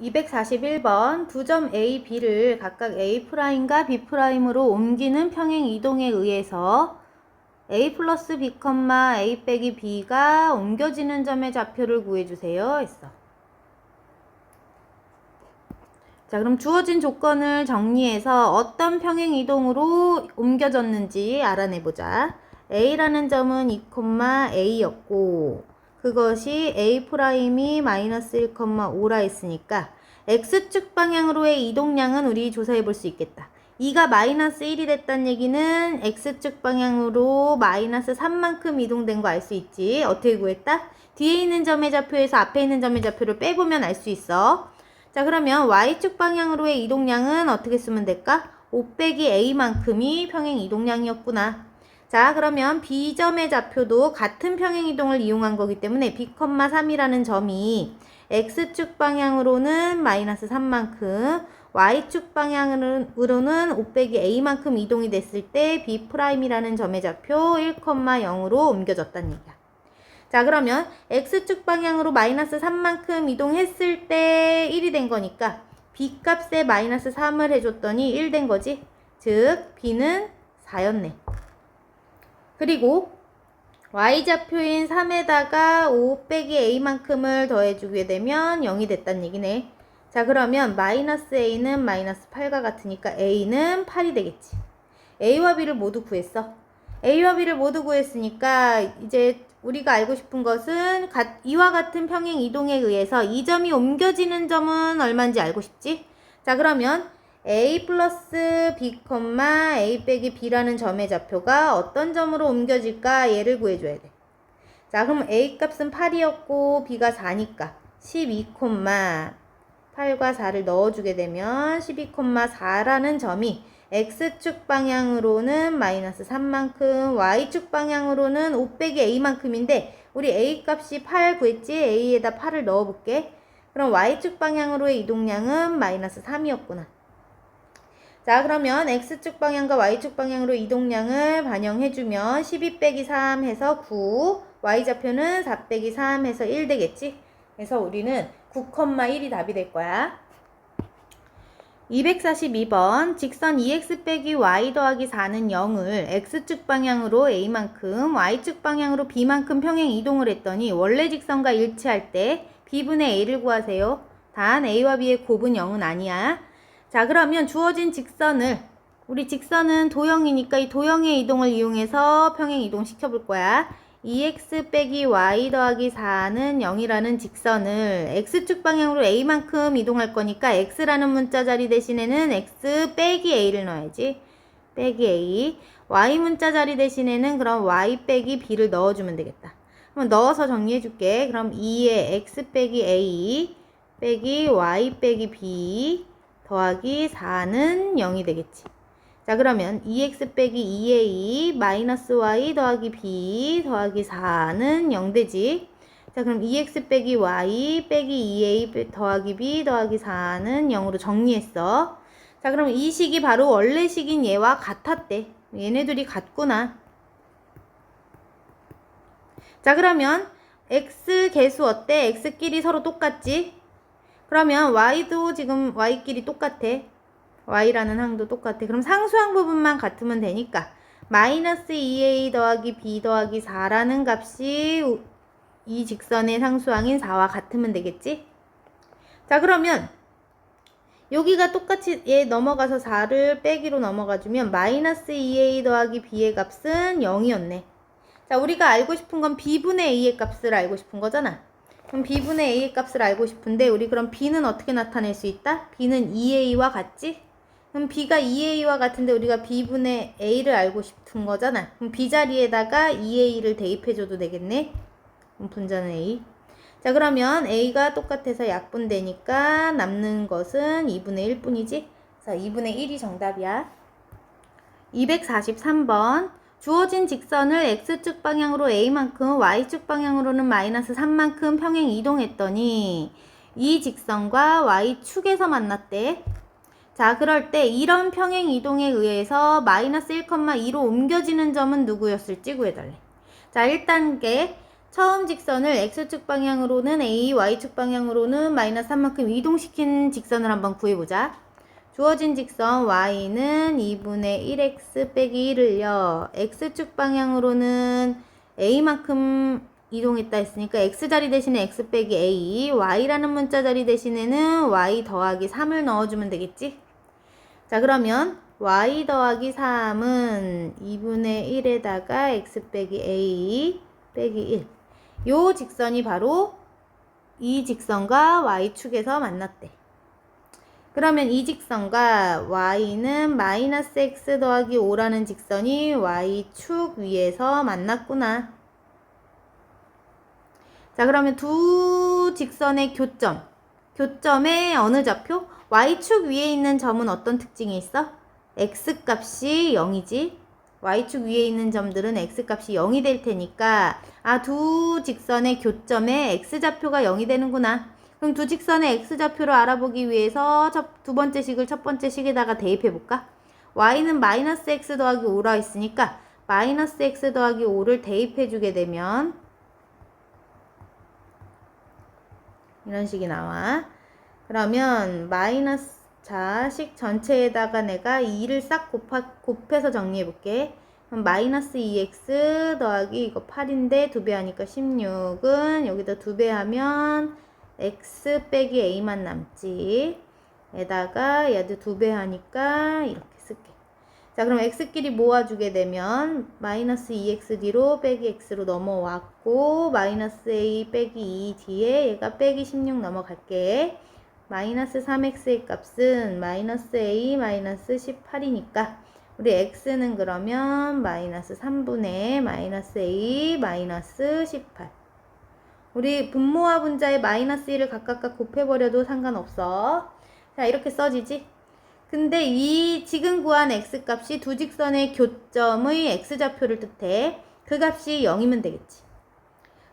241번 두 점 A, B를 각각 A'과 B'으로 옮기는 평행 이동에 의해서 A 플러스 B, A 빼기 B가 옮겨지는 점의 좌표를 구해주세요 했어. 자, 그럼 주어진 조건을 정리해서 어떤 평행 이동으로 옮겨졌는지 알아내보자. A라는 점은 2, A였고 그것이 A'이 마이너스 1, 5라 했으니까 X축 방향으로의 이동량은 우리 조사해 볼 수 있겠다. 2가 마이너스 1이 됐다는 얘기는 X축 방향으로 마이너스 3만큼 이동된 거 알 수 있지. 어떻게 구했다? 뒤에 있는 점의 좌표에서 앞에 있는 점의 좌표를 빼보면 알 수 있어. 자, 그러면 Y축 방향으로의 이동량은 어떻게 쓰면 될까? 5 빼기 A만큼이 평행 이동량이었구나. 자, 그러면 B점의 좌표도 같은 평행 이동을 이용한 거기 때문에 B, 3이라는 점이 X축 방향으로는 마이너스 3만큼, Y축 방향으로는 5 빼기 A만큼 이동이 됐을 때 B'이라는 점의 좌표 1, 0으로 옮겨졌다는 얘기야. 자, 그러면 X축 방향으로 마이너스 3만큼 이동했을 때 1이 된 거니까 B 값에 마이너스 3을 해줬더니 1 된 거지. 즉, B는 4였네. 그리고 Y좌표인 3에다가 5 빼기 A만큼을 더해주게 되면 0이 됐다는 얘기네. 자, 그러면 마이너스 A는 마이너스 8과 같으니까 A는 8이 되겠지. A와 B를 모두 구했어. A와 B를 모두 구했으니까 이제 우리가 알고 싶은 것은 이와 같은 평행 이동에 의해서 이 점이 옮겨지는 점은 얼마인지 알고 싶지? 자, 그러면 A 플러스 B, A 빼기 B라는 점의 좌표가 어떤 점으로 옮겨질까? 얘를 구해줘야 돼. 자, 그럼 A 값은 8이었고 B가 4니까 12, 8과 4를 넣어주게 되면 12,4라는 점이 X축 방향으로는 마이너스 3만큼, Y축 방향으로는 5 빼기 A만큼인데 우리 A 값이 8 구했지? A에다 8을 넣어볼게. 그럼 Y축 방향으로의 이동량은 마이너스 3이었구나. 자, 그러면 X축 방향과 Y축 방향으로 이동량을 반영해주면 12 빼기 3 해서 9, Y좌표는 4 빼기 3 해서 1 되겠지? 그래서 우리는 9,1이 답이 될 거야. 242번 직선 2x 빼기 y 더하기 4는 0을 x축 방향으로 a만큼 y축 방향으로 b만큼 평행 이동을 했더니 원래 직선과 일치할 때 b분의 a를 구하세요. 단 a와 b의 곱은 0은 아니야. 자, 그러면 주어진 직선을 우리 직선은 도형이니까 이 도형의 이동을 이용해서 평행 이동 시켜볼 거야. 2x 빼기 y 더하기 4는 0이라는 직선을 x축 방향으로 a만큼 이동할 거니까 x라는 문자 자리 대신에는 x 빼기 a를 넣어야지. 빼기 a. y 문자 자리 대신에는 그럼 y 빼기 b를 넣어주면 되겠다. 그럼 넣어서 정리해 줄게. 그럼 2의 x 빼기 a 빼기 y 빼기 b 더하기 4는 0이 되겠지. 자, 그러면 2x 빼기 2a 마이너스 y 더하기 b 더하기 4는 0 되지. 자, 그럼 2x 빼기 y 빼기 2a 더하기 b 더하기 4는 0으로 정리했어. 자, 그럼 이 식이 바로 원래 식인 얘와 같았대. 얘네들이 같구나. 자, 그러면 x 개수 어때? x끼리 서로 똑같지? 그러면 y도 지금 y끼리 똑같아. y라는 항도 똑같아. 그럼 상수항 부분만 같으면 되니까 마이너스 2a 더하기 b 더하기 4라는 값이 이 직선의 상수항인 4와 같으면 되겠지? 자, 그러면 여기가 똑같이 얘 넘어가서 4를 빼기로 넘어가주면 마이너스 2a 더하기 b의 값은 0이었네. 자, 우리가 알고 싶은 건 b분의 a의 값을 알고 싶은 거잖아. 그럼 b분의 a의 값을 알고 싶은데 우리 그럼 b는 어떻게 나타낼 수 있다? b는 2a와 같지? 그럼 b가 2a와 같은데 우리가 b분의 a를 알고 싶은 거잖아. 그럼 b 자리에다가 2a를 대입해줘도 되겠네. 그럼 분자는 a. 자, 그러면 a가 똑같아서 약분되니까 남는 것은 2분의 1뿐이지. 그래서 2분의 1이 정답이야. 243번 주어진 직선을 x축 방향으로 a만큼 y축 방향으로는 마이너스 3만큼 평행 이동했더니 이 직선과 y축에서 만났대. 자, 그럴 때 이런 평행 이동에 의해서 마이너스 1,2로 옮겨지는 점은 누구였을지 구해달래. 자, 1단계 처음 직선을 x축 방향으로는 a, y축 방향으로는 마이너스 3만큼 이동시킨 직선을 한번 구해보자. 주어진 직선 y는 2분의 1x 빼기 1을요. x축 방향으로는 a만큼 이동했다 했으니까 x자리 대신에 x 빼기 a, y라는 문자 자리 대신에는 y 더하기 3을 넣어주면 되겠지? 자, 그러면 y 더하기 3은 2분의 1에다가 x 빼기 a 빼기 1. 요 직선이 바로 이 직선과 y축에서 만났대. 그러면 이 직선과 y는 마이너스 x 더하기 5라는 직선이 y축 위에서 만났구나. 자, 그러면 두 직선의 교점의 어느 좌표? y축 위에 있는 점은 어떤 특징이 있어? x값이 0이지. y축 위에 있는 점들은 x값이 0이 될 테니까 두 직선의 교점에 x좌표가 0이 되는구나. 그럼 두 직선의 x좌표를 알아보기 위해서 두 번째 식을 첫 번째 식에다가 대입해 볼까? y는 마이너스 x 더하기 5라 했으니까 마이너스 x 더하기 5를 대입해 주게 되면 이런 식이 나와. 그러면 마이너스 식 전체에다가 내가 2를 싹 곱해서 정리해 볼게. 그럼 마이너스 2x 더하기 이거 8인데 2배 하니까 16은 여기다 2배 하면 x 빼기 a만 남지. 에다가 얘도 2배 하니까 이렇게 쓸게. 자, 그럼 x끼리 모아주게 되면 마이너스 2x 뒤로 빼기 x로 넘어왔고 마이너스 a 빼기 2 뒤에 얘가 빼기 16 넘어갈게. 마이너스 3x의 값은 마이너스 a 마이너스 18이니까 우리 x는 그러면 마이너스 3분의 마이너스 a 마이너스 18. 우리 분모와 분자의 마이너스 1을 각각 곱해버려도 상관없어. 자, 이렇게 써지지? 근데 이 지금 구한 x값이 두 직선의 교점의 x좌표를 뜻해. 그 값이 0이면 되겠지.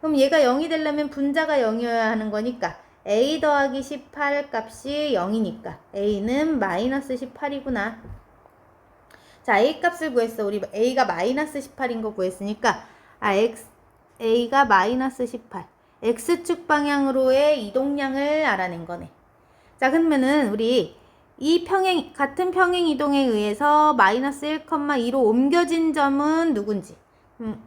그럼 얘가 0이 되려면 분자가 0이어야 하는 거니까 a 더하기 18 값이 0이니까 a는 마이너스 18이구나. 자, a 값을 구했어. 우리 a가 마이너스 18인 거 구했으니까 a가 마이너스 18. x축 방향으로의 이동량을 알아낸 거네. 자, 그러면은 우리 이 같은 평행 이동에 의해서 마이너스 1,2로 옮겨진 점은 누군지.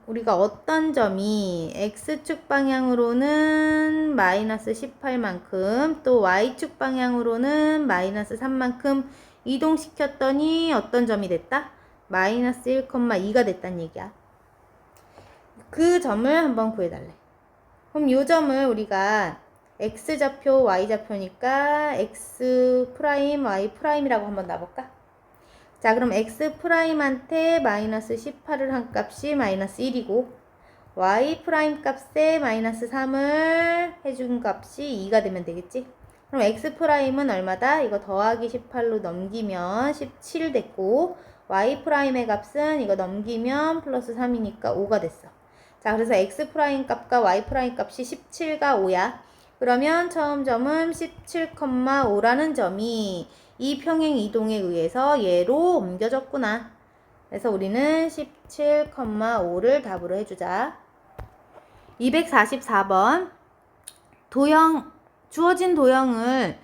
우리가 어떤 점이 x축 방향으로는 마이너스 18만큼 또 y축 방향으로는 마이너스 3만큼 이동시켰더니 어떤 점이 됐다? 마이너스 1,2가 됐단 얘기야. 그 점을 한번 구해달래. 그럼 이 점을 우리가 x좌표, y좌표니까 x 프라임, y 프라임이라고 한번 놔볼까? 자, 그럼 x 프라임한테 마이너스 18을 한 값이 마이너스 1이고 y 프라임 값에 마이너스 3을 해준 값이 2가 되면 되겠지? 그럼 x 프라임은 얼마다? 이거 더하기 18로 넘기면 17 됐고 y 프라임의 값은 이거 넘기면 플러스 3이니까 5가 됐어. 자, 그래서 x 프라임 값과 y 프라임 값이 17과 5야. 그러면 처음 점은 17,5라는 점이 이 평행 이동에 의해서 얘로 옮겨졌구나. 그래서 우리는 17,5를 답으로 해주자. 244번 주어진 도형을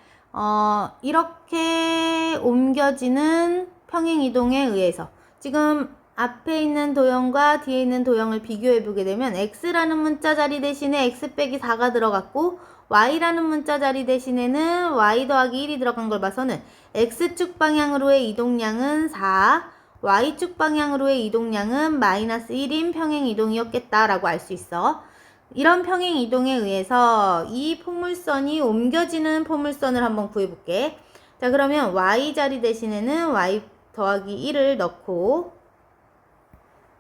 이렇게 옮겨지는 평행 이동에 의해서 지금 앞에 있는 도형과 뒤에 있는 도형을 비교해 보게 되면 x라는 문자 자리 대신에 x 빼기 4가 들어갔고 y라는 문자 자리 대신에는 y 더하기 1이 들어간 걸 봐서는 x축 방향으로의 이동량은 4, y축 방향으로의 이동량은 마이너스 1인 평행 이동이었겠다라고 알 수 있어. 이런 평행 이동에 의해서 이 포물선이 옮겨지는 포물선을 한번 구해볼게. 자, 그러면 y 자리 대신에는 y 더하기 1을 넣고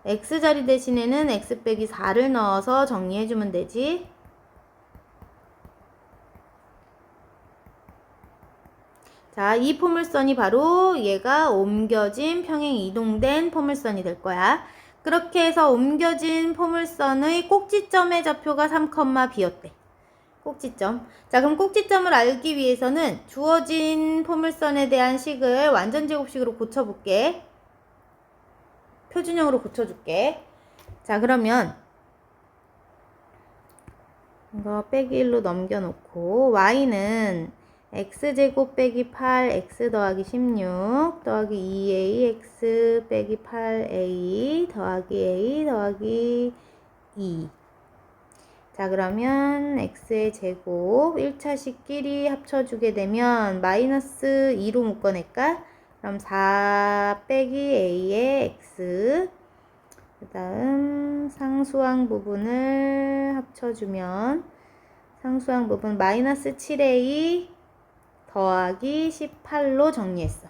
x 자리 대신에는 x 빼기 4를 넣어서 정리해주면 되지. 자, 이 포물선이 바로 얘가 옮겨진 평행 이동된 포물선이 될 거야. 그렇게 해서 옮겨진 포물선의 꼭지점의 좌표가 3,B였대. 꼭지점. 자, 그럼 꼭지점을 알기 위해서는 주어진 포물선에 대한 식을 완전제곱식으로 고쳐볼게. 표준형으로 고쳐줄게. 자, 그러면 이거 빼기 1로 넘겨놓고 y는 x제곱 빼기 8 x 더하기 16 더하기 2a x 빼기 8a 더하기 a 더하기 2. 자, 그러면 x의 제곱 1차식끼리 합쳐주게 되면 마이너스 2로 묶어낼까? 그럼 4 빼기 a의 x, 그 다음 상수항 부분을 합쳐주면 상수항 부분 마이너스 7a 더하기 18로 정리했어.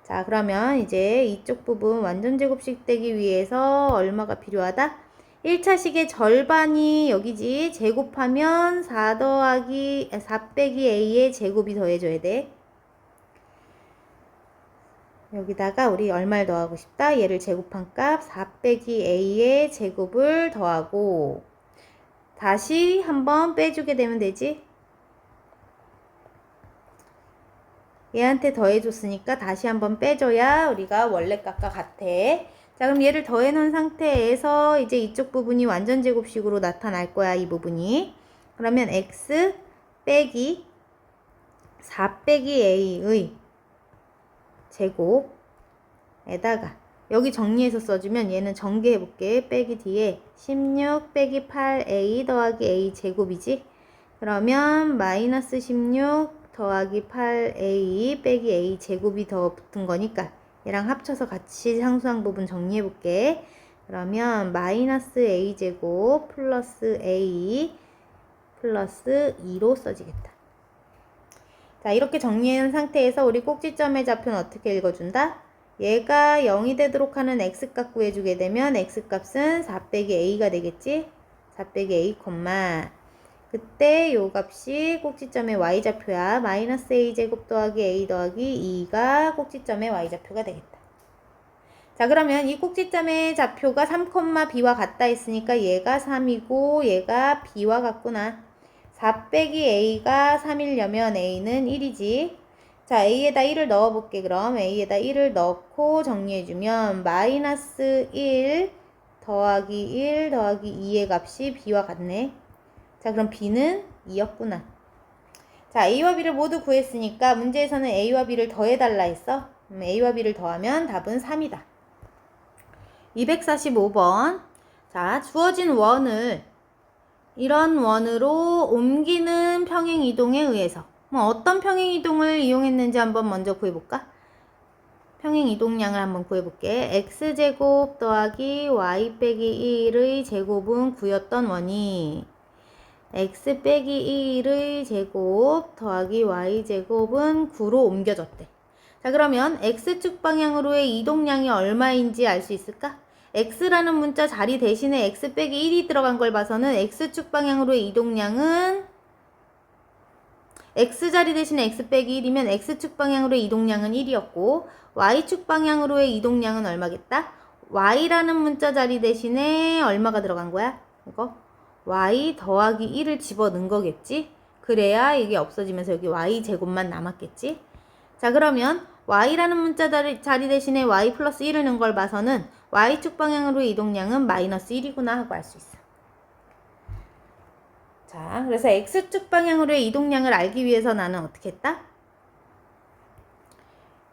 자, 그러면 이제 이쪽 부분 완전제곱식 되기 위해서 얼마가 필요하다? 1차식의 절반이 여기지. 제곱하면 4 빼기 a의 제곱이 더해줘야 돼. 여기다가 우리 얼마를 더하고 싶다? 얘를 제곱한 값 4 빼기 a의 제곱을 더하고 다시 한번 빼주게 되면 되지. 얘한테 더해줬으니까 다시 한번 빼줘야 우리가 원래 값과 같아. 자, 그럼 얘를 더해놓은 상태에서 이제 이쪽 부분이 완전제곱식으로 나타날 거야, 이 부분이. 그러면 x 빼기 4 빼기 a의 제곱에다가 여기 정리해서 써주면 얘는 전개해볼게. 빼기 뒤에 16 빼기 8a 더하기 a 제곱이지. 그러면 마이너스 16 더하기 8a 빼기 a 제곱이 더 붙은 거니까 얘랑 합쳐서 같이 상수항 부분 정리해볼게. 그러면 마이너스 a 제곱 플러스 a 플러스 2로 써지겠다. 자, 이렇게 정리한 상태에서 우리 꼭지점의 좌표는 어떻게 읽어준다? 얘가 0이 되도록 하는 x값 구해주게 되면 x값은 4 빼기 a가 되겠지? 4 빼기 a, 그때 요 값이 꼭지점의 y좌표야. 마이너스 a제곱 더하기 a 더하기 2가 꼭지점의 y좌표가 되겠다. 자, 그러면 이 꼭지점의 좌표가 3,b와 같다 했으니까 얘가 3이고 얘가 b와 같구나. 4 빼기 a가 3이려면 a는 1이지. 자, a에다 1을 넣어볼게. 그럼 a에다 1을 넣고 정리해주면 마이너스 1 더하기 1 더하기 2의 값이 b와 같네. 자, 그럼 b는 2였구나. 자, a와 b를 모두 구했으니까 문제에서는 a와 b를 더해달라 했어. a와 b를 더하면 답은 3이다. 245번. 자, 주어진 원을 이런 원으로 옮기는 평행이동에 의해서 어떤 평행이동을 이용했는지 한번 먼저 구해볼까? 평행이동량을 한번 구해볼게. x제곱 더하기 y 빼기 1의 제곱은 9였던 원이 x 빼기 1의 제곱 더하기 y제곱은 9로 옮겨졌대. 자, 그러면 x축 방향으로의 이동량이 얼마인지 알 수 있을까? x라는 문자 자리 대신에 x 빼기 1이 들어간 걸 봐서는 x축 방향으로의 이동량은 x자리 대신에 x 빼기 1이면 x축 방향으로의 이동량은 1이었고 y축 방향으로의 이동량은 얼마겠다? y라는 문자 자리 대신에 얼마가 들어간 거야? 이거 y 더하기 1을 집어넣은 거겠지? 그래야 이게 없어지면서 여기 y제곱만 남았겠지? 자, 그러면 y라는 문자 자리 대신에 y 플러스 1을 넣은 걸 봐서는 y축 방향으로의 이동량은 마이너스 1이구나 하고 알 수 있어. 자, 그래서 x축 방향으로의 이동량을 알기 위해서 나는 어떻게 했다?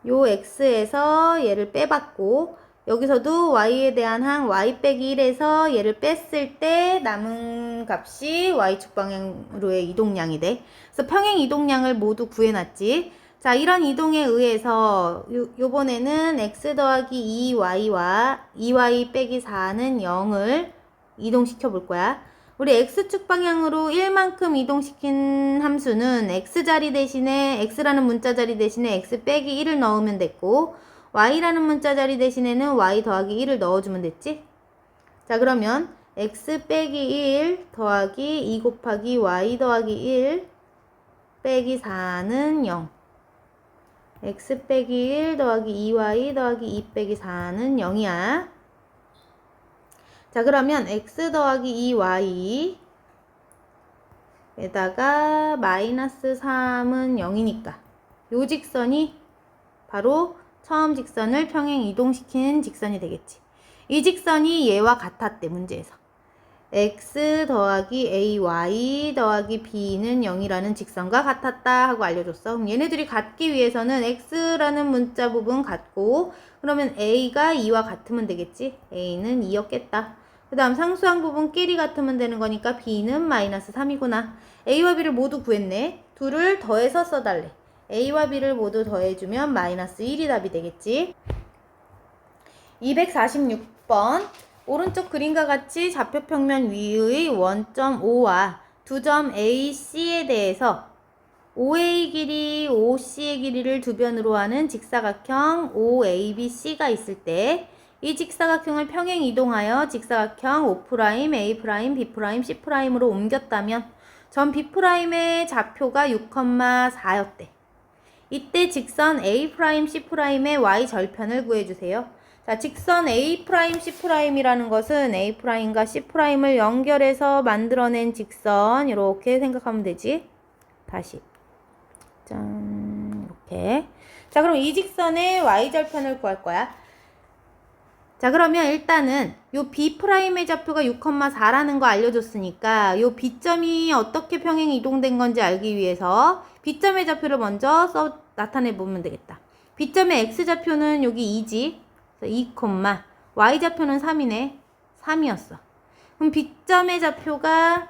요 x에서 얘를 빼봤고 여기서도 y에 대한 항 y 빼기 1에서 얘를 뺐을 때 남은 값이 y축 방향으로의 이동량이 돼. 그래서 평행 이동량을 모두 구해놨지. 자, 이런 이동에 의해서 요번에는 x 더하기 2y와 2y 빼기 4는 0을 이동시켜 볼 거야. 우리 x축 방향으로 1만큼 이동시킨 함수는 x자리 대신에 x라는 문자 자리 대신에 x 빼기 1을 넣으면 됐고 y라는 문자 자리 대신에는 y 더하기 1을 넣어주면 됐지? 자, 그러면 x 빼기 1 더하기 2 곱하기 y 더하기 1 빼기 4는 0. x 빼기 1 더하기 2y 더하기 2 빼기 4는 0이야. 자, 그러면 x 더하기 2y 에다가 마이너스 3은 0이니까 요 직선이 바로 처음 직선을 평행 이동시키는 직선이 되겠지. 이 직선이 얘와 같았대, 문제에서. x 더하기 ay 더하기 b는 0이라는 직선과 같았다 하고 알려줬어. 그럼 얘네들이 같기 위해서는 x라는 문자 부분 같고, 그러면 a가 2와 같으면 되겠지. a는 2였겠다. 그 다음 상수항 부분끼리 같으면 되는 거니까 b는 마이너스 3이구나. a와 b를 모두 구했네. 둘을 더해서 써달래. a와 b를 모두 더해주면 마이너스 1이 답이 되겠지. 246번. 오른쪽 그림과 같이 좌표평면 위의 원점 O와 두 점 A, C에 대해서 OA 길이, OC의 길이를 두 변으로 하는 직사각형 OABC가 있을 때 이 직사각형을 평행 이동하여 직사각형 O', A', B', C'으로 옮겼다면 점 B'의 좌표가 6,4였대. 이때 직선 A', C'의 Y 절편을 구해주세요. 자, 직선 A', C'이라는 것은 A'과 C'을 연결해서 만들어낸 직선, 이렇게 생각하면 되지. 다시. 짠, 이렇게. 자, 그럼 이 직선의 Y절편을 구할 거야. 자, 그러면 일단은 요 B'의 좌표가 6,4라는 거 알려줬으니까 요 B점이 어떻게 평행 이동된 건지 알기 위해서 B점의 좌표를 먼저 나타내 보면 되겠다. B점의 X좌표는 여기 2지. 2, Y좌표는 3이네. 3이었어. 그럼 B점의 좌표가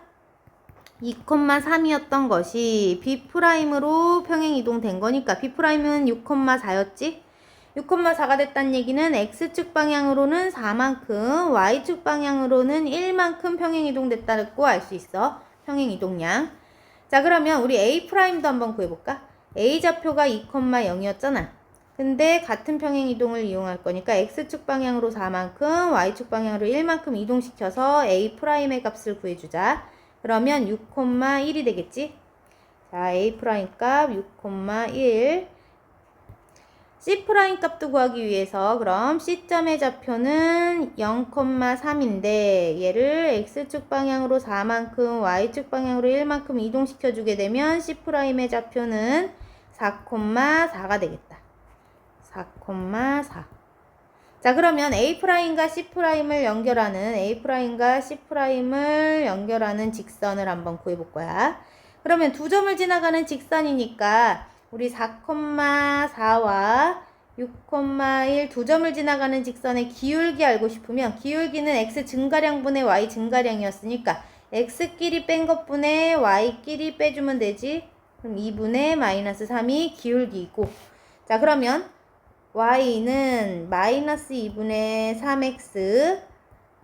2,3이었던 것이 B'으로 평행 이동된 거니까 B'은 6,4였지? 6,4가 됐다는 얘기는 X축 방향으로는 4만큼, Y축 방향으로는 1만큼 평행 이동됐다고 알 수 있어. 평행 이동량. 자, 그러면 우리 A'도 한번 구해볼까? A좌표가 2,0이었잖아. 근데 같은 평행 이동을 이용할 거니까 X축 방향으로 4만큼, Y축 방향으로 1만큼 이동시켜서 A'의 값을 구해주자. 그러면 6,1이 되겠지? 자, A' 값 6,1. C' 값도 구하기 위해서 그럼 C점의 좌표는 0,3인데 얘를 X축 방향으로 4만큼, Y축 방향으로 1만큼 이동시켜주게 되면 C'의 좌표는 4,4가 되겠다. 4,4. 자, 그러면 A'과 C'을 연결하는 A'과 C'을 연결하는 직선을 한번 구해볼 거야. 그러면 두 점을 지나가는 직선이니까 우리 4,4와 6,1 두 점을 지나가는 직선의 기울기 알고 싶으면 기울기는 X 증가량분의 Y 증가량이었으니까 X끼리 뺀 것분의 Y끼리 빼주면 되지. 그럼 2분의 마이너스 3이 기울기이고, 자, 그러면 Y는 마이너스 2분의 3X,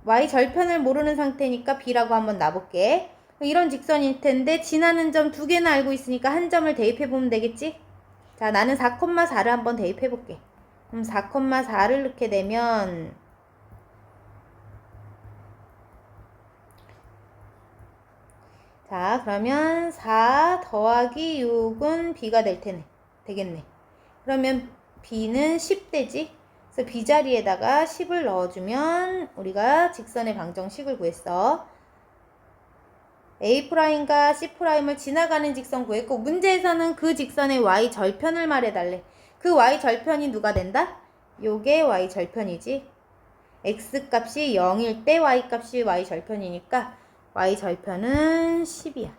Y 절편을 모르는 상태니까 B라고 한번 놔볼게. 이런 직선일 텐데 지나는 점 두 개나 알고 있으니까 한 점을 대입해보면 되겠지? 자, 나는 4,4를 한번 대입해볼게. 그럼 4,4를 넣게 되면 자, 그러면 4 더하기 6은 B가 될 테네. 되겠네. 그러면 B는 10 되지? 그래서 B 자리에다가 10을 넣어주면 우리가 직선의 방정식을 구했어. A'과 C'을 지나가는 직선 구했고, 문제에서는 그 직선의 Y 절편을 말해달래. 그 Y 절편이 누가 된다? 요게 Y 절편이지. X 값이 0일 때 Y 값이 Y 절편이니까 Y 절편은 10이야.